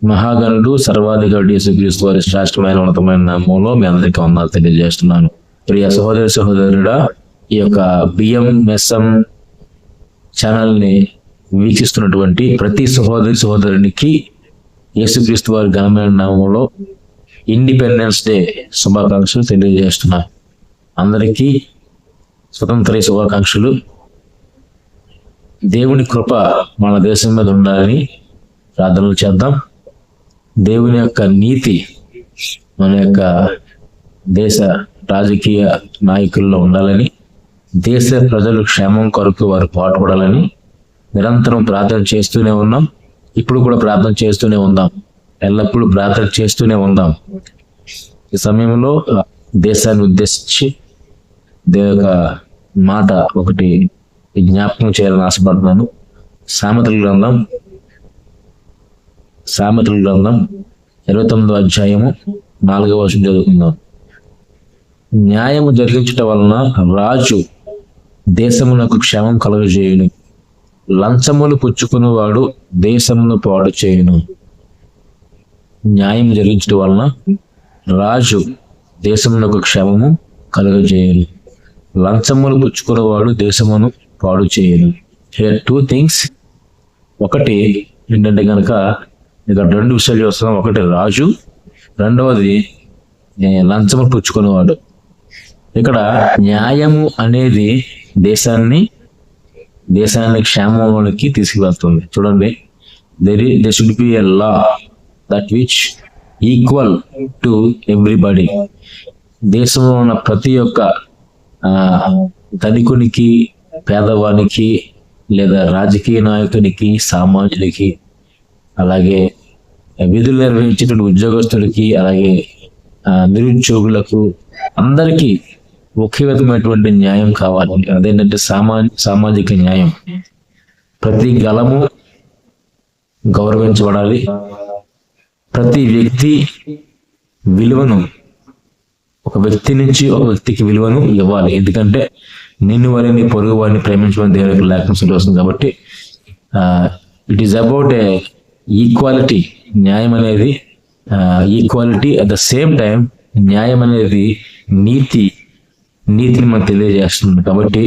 మహాగణుడు సర్వాధికారి యేసుక్రీస్తు వారి శ్రేష్టమైన ఉన్నతమైన నామంలో మీ అందరికీ వందనాలు తెలియజేస్తున్నాను. ప్రియ సహోదరుడా, ఈ యొక్క బిఎంఎస్ఎం ఛానల్ ని వీక్షిస్తున్నటువంటి ప్రతి సహోదరునికి యేసుక్రీస్తు వారి ఘనమైన నామంలో ఇండిపెండెన్స్ డే శుభాకాంక్షలు తెలియజేస్తున్నాను. అందరికీ స్వతంత్ర శుభాకాంక్షలు. దేవుని కృప మన దేశం మీద ఉండాలని ప్రార్థనలు చేద్దాం. దేవుని యొక్క నీతి మన యొక్క దేశ రాజకీయ నాయకుల్లో ఉండాలని, దేశ ప్రజలు క్షేమం కొరకు వారు పాటుపడాలని నిరంతరం ప్రార్థన చేస్తూనే ఉన్నాం. ఇప్పుడు కూడా ప్రార్థన చేస్తూనే ఉందాం. ఎల్లప్పుడూ ప్రార్థన చేస్తూనే ఉందాం. ఈ సమయంలో దేశాన్ని ఉద్దేశించి దేవుని యొక్క మాట ఒకటి జ్ఞాపకం చేయాలని ఆశపడుతున్నాను. సామెతల గ్రంథం 29వ అధ్యాయము 4వ వచనం చదువుకుందాం. న్యాయము జరిగించటం వలన రాజు దేశమునకు క్షేమం కలుగజేయును, లంచములు పుచ్చుకునేవాడు దేశమును పాడు చేయును. న్యాయం జరిగించడం వలన రాజు దేశమునకు క్షేమము కలుగజేయును, లంచములు పుచ్చుకునేవాడు దేశమును పాడు చేయును. Here 2 things. ఒకటి ఏంటంటే కనుక ఇక్కడ 2 విషయాలు చూస్తున్నాం. ఒకటి రాజు, రెండవది లంచము పుచ్చుకునేవాడు. ఇక్కడ న్యాయము అనేది దేశాన్ని క్షేమంలోనికి తీసుకువెళ్తుంది. చూడండి, there should be a law that which equal to everybody. దేశంలో ఉన్న ప్రతి ఒక్క ధనికునికి, పేదవానికి, లేదా రాజకీయ నాయకునికి, సామాన్యుడికి, అలాగే విధులు నిర్వహించేటువంటి ఉద్యోగస్తులకి, అలాగే నిరుద్యోగులకు, అందరికీ ఒకే విధమైనటువంటి న్యాయం కావాలి. అదేంటంటే సామాజిక న్యాయం. ప్రతి గలము గౌరవించబడాలి. ప్రతి వ్యక్తి విలువను, ఒక వ్యక్తి నుంచి ఒక వ్యక్తికి విలువను ఇవ్వాలి. ఎందుకంటే నిన్ను వారిని, పొరుగు వారిని ప్రేమించమని దేవునికి లేఖనం వస్తుంది. కాబట్టి it is about a equality. న్యాయం అనేది equality. At the same time న్యాయం అనేది నీతిని మనకు తెలియజేస్తుంది. కాబట్టి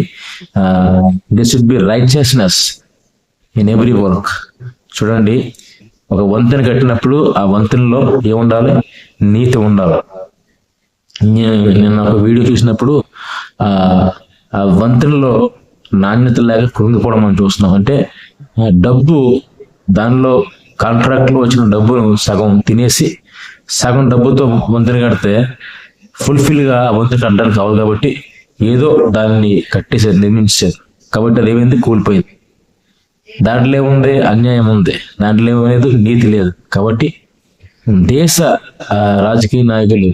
this should be righteousness in every work. చూడండి, ఒక వంతెన కట్టినప్పుడు ఆ వంతెనలో ఏముండాలి? నీతి ఉండాలి. నేను ఒక వీడియో చూసినప్పుడు ఆ వంతెనలో నాణ్యత లేక కృంగిపోవడం మనం చూస్తున్నాం. అంటే డబ్బు, దానిలో కాంట్రాక్ట్ లో వచ్చిన డబ్బును సగం తినేసి సగం డబ్బుతో వంతెన కడితే ఫుల్ఫిల్ గా వంతెన కట్టడానికి కావాలి. కాబట్టి ఏదో దాన్ని కట్టేసారు, నిర్మించారు. కాబట్టి అది ఏమైంది? కూలిపోయింది. దాంట్లో ఏముంది? అన్యాయం ఉంది. దాంట్లో ఏమనేది? నీతి లేదు. కాబట్టి దేశ రాజకీయ నాయకులు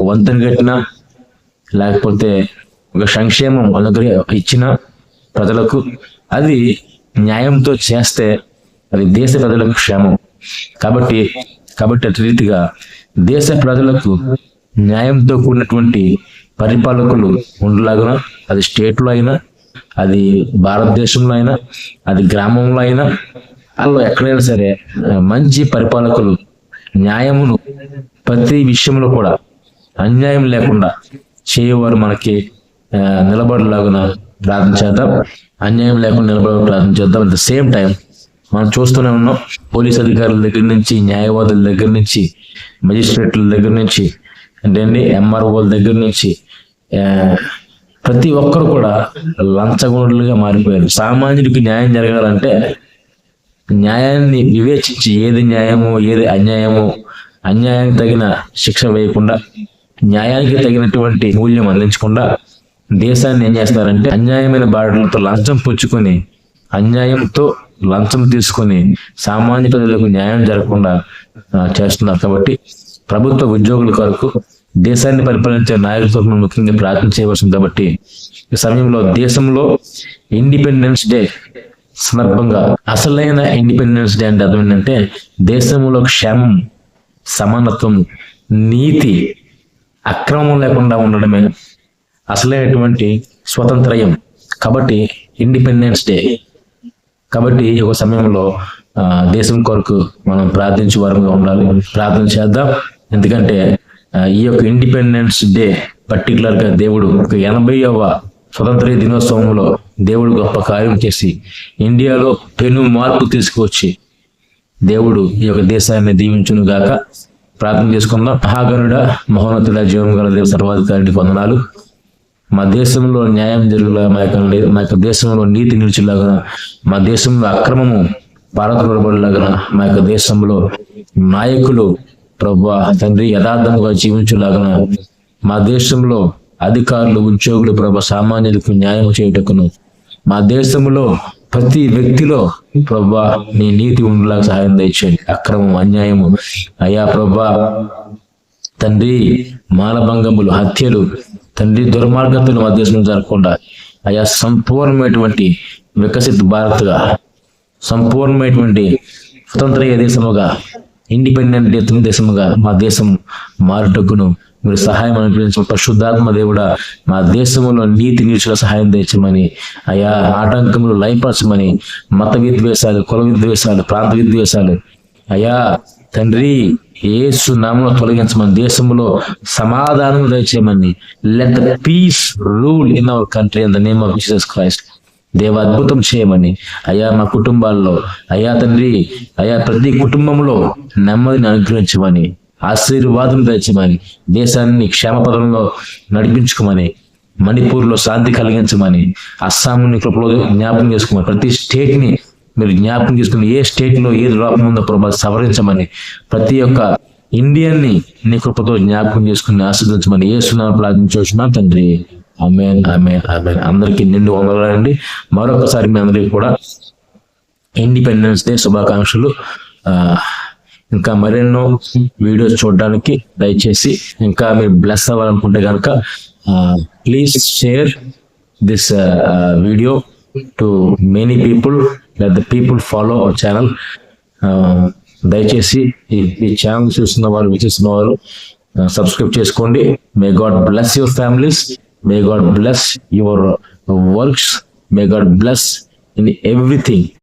వంతెన కట్టినా, లేకపోతే ఒక సంక్షేమం ఇచ్చిన ప్రజలకు అది న్యాయంతో చేస్తే అది దేశ ప్రజలకు క్షేమం. కాబట్టి అటు రీతిగా దేశ ప్రజలకు న్యాయంతో కూడినటువంటి పరిపాలకులు ఉండలాగున, అది స్టేట్లో అయినా, అది భారతదేశంలో అయినా, అది గ్రామంలో అయినా, అలా ఎక్కడైనా సరే మంచి పరిపాలకులు న్యాయమును ప్రతి విషయంలో కూడా అన్యాయం లేకుండా చేయవారు మనకి నిలబడలాగున ప్రార్థన చేద్దాం. అన్యాయం లేకుండా నిలబడ ప్రార్థన చేద్దాం. అట్ ద సేమ్ టైం మనం చూస్తూనే ఉన్నాం, పోలీస్ అధికారుల దగ్గర నుంచి, న్యాయవాదుల దగ్గర నుంచి, మెజిస్ట్రేట్ల దగ్గర నుంచి, అంటే ఎంఆర్ఓల దగ్గర నుంచి ప్రతి ఒక్కరు కూడా లంచగొండులుగా మారిపోయారు. సామాన్యుడికి న్యాయం జరగాలంటే న్యాయాన్ని వివేచించి ఏది న్యాయమో ఏది అన్యాయమో, అన్యాయానికి తగిన శిక్ష వేయకుండా, న్యాయానికి తగినటువంటి మూల్యం అందించకుండా దేశాన్ని ఏం చేస్తారంటే అన్యాయమైన బాటలతో లంచం పుచ్చుకొని, అన్యాయంతో లంచం తీసుకొని సామాన్య ప్రజలకు న్యాయం జరగకుండా చేస్తున్నారు. కాబట్టి ప్రభుత్వ ఉద్యోగుల కొరకు, దేశాన్ని పరిపాలించే నాయకులతో ముఖ్యంగా ప్రార్థన చేయవలసింది. కాబట్టి ఈ సమయంలో దేశంలో ఇండిపెండెన్స్ డే సందర్భంగా, అసలైన ఇండిపెండెన్స్ డే అంటే అర్థం ఏంటంటే దేశంలో క్షేమం, సమానత్వం, నీతి, అక్రమం లేకుండా ఉండడమే అసలైనటువంటి స్వతంత్రయం. కాబట్టి ఇండిపెండెన్స్ డే. కాబట్టి ఒక సమయంలో దేశం కొరకు మనం ప్రార్థించే వారంగా ఉండాలి. ప్రార్థన చేద్దాం. ఎందుకంటే ఈ యొక్క ఇండిపెండెన్స్ డే పర్టికులర్ గా దేవుడు ఒక 80వ స్వతంత్ర దినోత్సవంలో దేవుడు గొప్ప కార్యం చేసి ఇండియాలో పెను మార్పు తీసుకువచ్చి దేవుడు ఈ యొక్క దేశాన్ని దీవించును గాక. ప్రార్థన చేసుకుందాం. మహాగణుడ, మహోన్నతుడ, జీవం గల దేవ సర్వాధికారికి వందనాలు. మా దేశంలో న్యాయం జరుగులా, మా యొక్క దేశంలో నీతి నిలిచేలాగా, మా దేశంలో అక్రమము పారద్రోలబడేలాగా, మా యొక్క దేశంలో నాయకులు ప్రభువా తండ్రి యథార్థముగా జీవించేలాగా, మా దేశంలో అధికారులు, ఉద్యోగులు ప్రభు సామాన్యులకు న్యాయం చేయుటకును, మా దేశంలో ప్రతి వ్యక్తిలో ప్రభా నీ నీతి ఉండేలా సహాయం దయచేయండి. అక్రమం, అన్యాయము అయా ప్రభా తండ్రి మానభంగములు, హత్యలు తండ్రి దుర్మార్గతలు మా దేశంలో జరగకుండా అయా సంపూర్ణమైనటువంటి వికసిత భారత్గా, సంపూర్ణమైనటువంటి స్వతంత్ర దేశముగా, ఇండిపెండెంట్ దేశముగా మా దేశం మారుటకును మీరు సహాయం అనుగ్రహించిన పరిశుద్ధాత్మ దేవుడా మా దేశంలో నీతి నిలిచిన సహాయం తెచ్చమని, అయా ఆటంకములు లయపరచమని, మత విద్వేషాలు, కుల విద్వేషాలు, ప్రాంత విద్వేషాలు అయా తండ్రి యేసు నామములో తొలగించమని, దేశంలో సమాధానం దయచేయమని, let the peace rule in our country in the name of Jesus Christ. దేవ అద్భుతం చేయమని అయా మా కుటుంబాల్లో అయా తండ్రి అయా ప్రతి కుటుంబంలో నెమ్మదిని అనుగ్రహించమని, ఆశీర్వాదం తెచ్చమని, దేశాన్ని క్షేమపదంలో నడిపించుకోమని, మణిపూర్లో శాంతి కలిగించమని, అస్సాంని కృపలో జ్ఞాపకం చేసుకోమని, ప్రతి స్టేట్ ని మీరు జ్ఞాపకం చేసుకుని ఏ స్టేట్ లో ఏది లోపం ఉందో ప్రభావ సవరించమని, ప్రతి ఒక్క ఇండియన్ ని నీ కృపతో జ్ఞాపకం చేసుకుని ఆశీర్వదించమని యేసునామములో ప్రార్థించుచున్నాం తండ్రి. ఆమేన్, ఆమేన్, ఆమేన్. అందరికీ నిండు వందనాలండి. మరొకసారి మీ అందరికీ కూడా ఇండిపెండెన్స్ డే శుభాకాంక్షలు. ఇంకా మరెన్నో వీడియోస్ చూడడానికి దయచేసి ఇంకా మీరు బ్లెస్ అవ్వాలనుకుంటే కనుక please share this video to many people, let the people follow our channel. దయచేసి ఈ ఛానల్ చూస్తున్న వాళ్ళు, వీక్షిస్తున్న వాళ్ళు సబ్స్క్రైబ్ చేసుకోండి. May God bless your families, may God bless your works, may God bless in everything.